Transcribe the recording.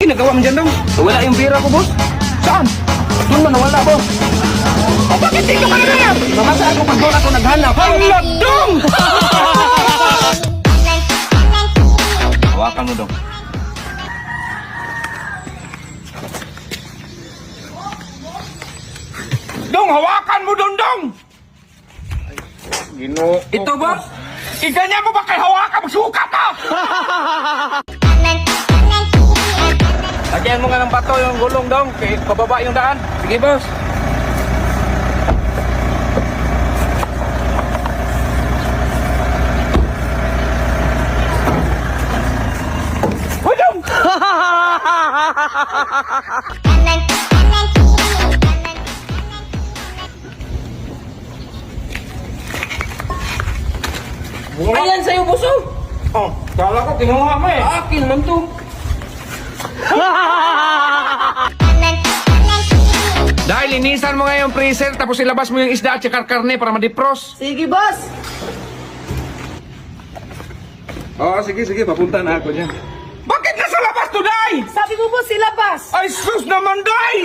Nagawa mo dyan, Dong? Wala yung pira ko, boss. Saan? Doon man, nawala, boss. O, bakit dito ka na? Mamasaan ko pag doon ako naghanap. Ang ladong! Hawakan mo, Dong. Dong, hawakan mo, Dong! Ginoo. Ito, boss? Iganyan mo ba kay hawakan? Magsukat, ha? Lagyan mo nga ng bato yung gulong, Dong. Kaya pababa yung daan. Sige, boss. Uy, Dong! Ayan sa'yo, boss, oh. Oh, kala ko kinuha mo eh. Akin man to. Dahil linisan mo nga yung freezer, tapos ilabas mo yung isda at saka karne para madipros. Sige, boss. Oo, sige, papunta na ako dyan. Bakit nasa labas to, Day? Sabi ko, boss, silabas. Ay, sus naman, Day!